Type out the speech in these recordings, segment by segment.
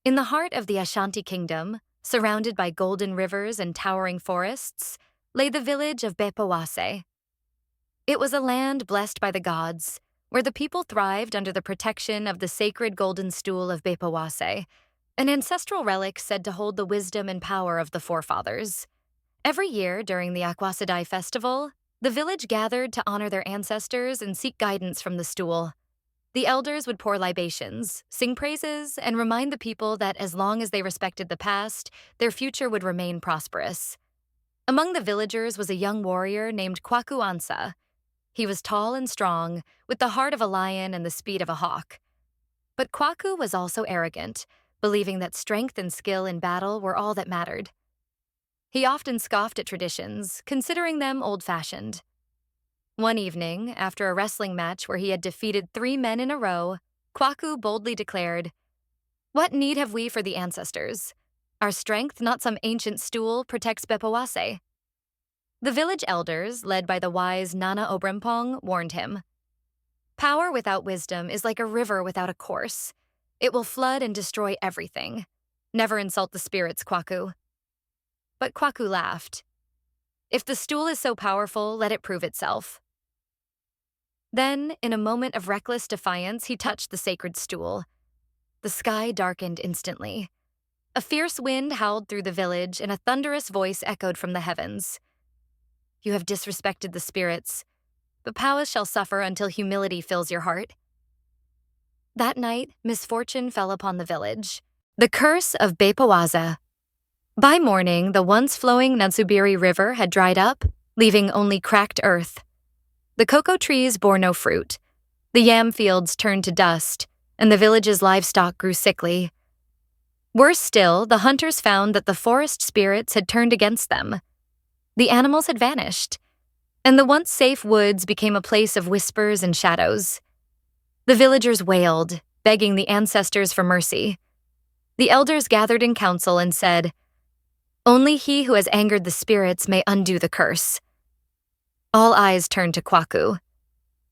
In the heart of the Ashanti Kingdom, surrounded by golden rivers and towering forests, lay the village of Bepowase. It was a land blessed by the gods, where the people thrived under the protection of the sacred golden stool of Bepowase, an ancestral relic said to hold the wisdom and power of the forefathers. Every year during the Akwasadai festival, the village gathered to honor their ancestors and seek guidance from the stool. The elders would pour libations, sing praises, and remind the people that as long as they respected the past, their future would remain prosperous. Among the villagers was a young warrior named Kwaku Ansa. He was tall and strong, with the heart of a lion and the speed of a hawk. But Kwaku was also arrogant, believing that strength and skill in battle were all that mattered. He often scoffed at traditions, considering them old-fashioned. One evening, after a wrestling match where he had defeated 3 men in a row, Kwaku boldly declared, "What need have we for the ancestors? Our strength, not some ancient stool, protects Bepowase." The village elders, led by the wise Nana Obrempong, warned him. "Power without wisdom is like a river without a course. It will flood and destroy everything. Never insult the spirits, Kwaku." But Kwaku laughed. "If the stool is so powerful, let it prove itself." Then, in a moment of reckless defiance, he touched the sacred stool. The sky darkened instantly. A fierce wind howled through the village, and a thunderous voice echoed from the heavens. "You have disrespected the spirits. Bepowase shall suffer until humility fills your heart." That night, misfortune fell upon the village. The curse of Bepowase. By morning, the once flowing Nansubiri River had dried up, leaving only cracked earth. The cocoa trees bore no fruit. The yam fields turned to dust, and the village's livestock grew sickly. Worse still, the hunters found that the forest spirits had turned against them. The animals had vanished, and the once safe woods became a place of whispers and shadows. The villagers wailed, begging the ancestors for mercy. The elders gathered in council and said, "Only he who has angered the spirits may undo the curse." All eyes turned to Kwaku.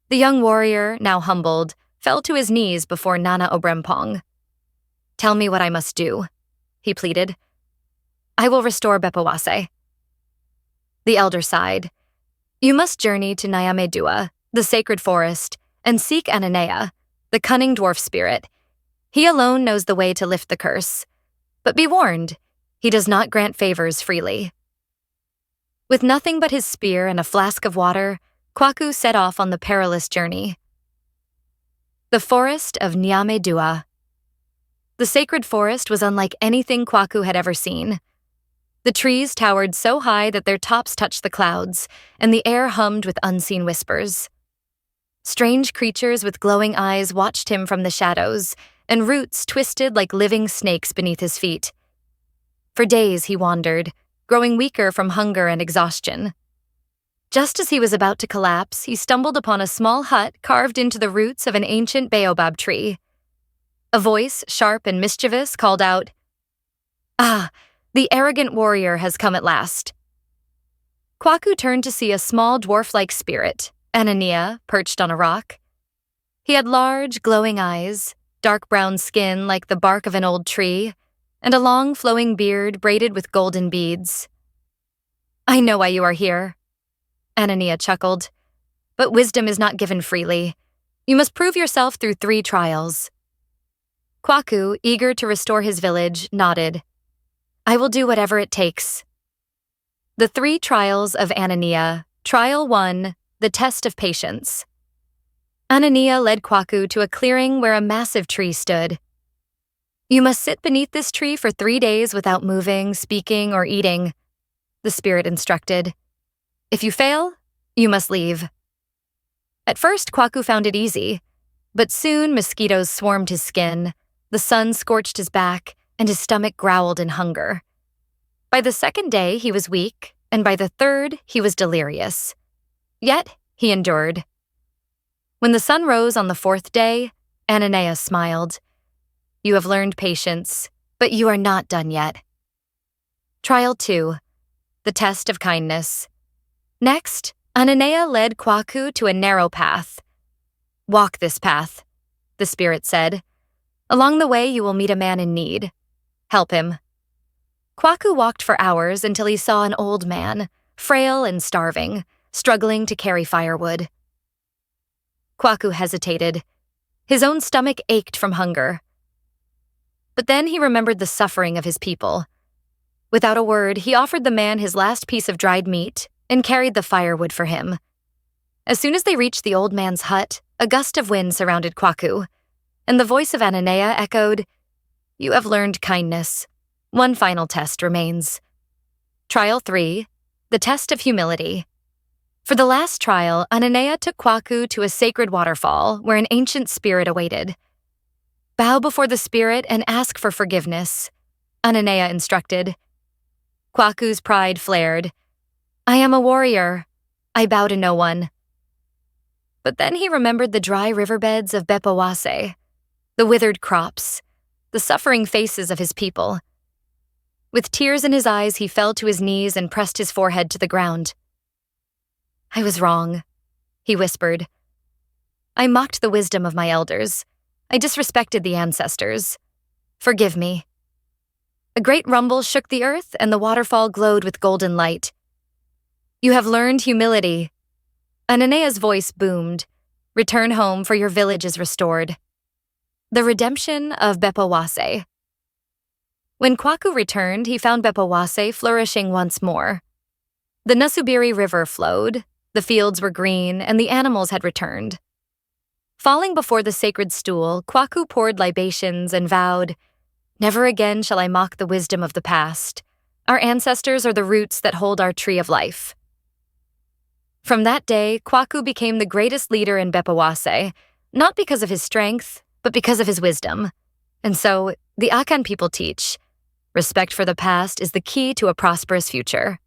The young warrior, now humbled, fell to his knees before Nana Obrempong. "Tell me what I must do," he pleaded. "I will restore Bepowase." The elder sighed. "You must journey to Nyamedua, the sacred forest, and seek Ananea, the cunning dwarf spirit. He alone knows the way to lift the curse. But be warned, he does not grant favors freely." With nothing but his spear and a flask of water, Kwaku set off on the perilous journey. The forest of Nyamedua. The sacred forest was unlike anything Kwaku had ever seen. The trees towered so high that their tops touched the clouds, and the air hummed with unseen whispers. Strange creatures with glowing eyes watched him from the shadows, and roots twisted like living snakes beneath his feet. For days he wandered, growing weaker from hunger and exhaustion. Just as he was about to collapse, he stumbled upon a small hut carved into the roots of an ancient baobab tree. A voice, sharp and mischievous, called out, "Ah, the arrogant warrior has come at last." Kwaku turned to see a small dwarf-like spirit, Ananea, perched on a rock. He had large, glowing eyes, dark brown skin like the bark of an old tree, and a long, flowing beard braided with golden beads. "I know why you are here," Ananea chuckled. "But wisdom is not given freely. You must prove yourself through 3 trials." Kwaku, eager to restore his village, nodded. "I will do whatever it takes." The 3 trials of Ananea. Trial 1, the test of patience. Ananea led Kwaku to a clearing where a massive tree stood. "You must sit beneath this tree for 3 days without moving, speaking, or eating," the spirit instructed. "If you fail, you must leave." At first, Kwaku found it easy, but soon mosquitoes swarmed his skin, the sun scorched his back, and his stomach growled in hunger. By the 2nd day, he was weak, and by the 3rd, he was delirious. Yet, he endured. When the sun rose on the 4th day, Ananea smiled. "You have learned patience, but you are not done yet." Trial 2, the test of kindness. Next, Ananea led Kwaku to a narrow path. "Walk this path," the spirit said. "Along the way you will meet a man in need. Help him. Kwaku walked for hours until he saw an old man, frail and starving, struggling to carry firewood. Kwaku hesitated. His own stomach ached from hunger. But then he remembered the suffering of his people. Without a word, he offered the man his last piece of dried meat and carried the firewood for him. As soon as they reached the old man's hut, a gust of wind surrounded Kwaku, and the voice of Ananea echoed, "You have learned kindness. One final test remains. Trial 3, the test of humility." For the last trial, Ananea took Kwaku to a sacred waterfall where an ancient spirit awaited. "Bow before the spirit and ask for forgiveness," Ananea instructed. Kwaku's pride flared. "I am a warrior. I bow to no one." But then he remembered the dry riverbeds of Bepowase, the withered crops, the suffering faces of his people. With tears in his eyes, he fell to his knees and pressed his forehead to the ground. "I was wrong," he whispered. "I mocked the wisdom of my elders. I disrespected the ancestors. Forgive me." A great rumble shook the earth, and the waterfall glowed with golden light. "You have learned humility." Ananea's voice boomed. "Return home, for your village is restored." The redemption of Bepowase. When Kwaku returned, he found Bepowase flourishing once more. The Nasubiri River flowed, the fields were green, and the animals had returned. Falling before the sacred stool, Kwaku poured libations and vowed, "Never again shall I mock the wisdom of the past. Our ancestors are the roots that hold our tree of life." From that day, Kwaku became the greatest leader in Bepowase, not because of his strength, but because of his wisdom. And so, the Akan people teach, respect for the past is the key to a prosperous future.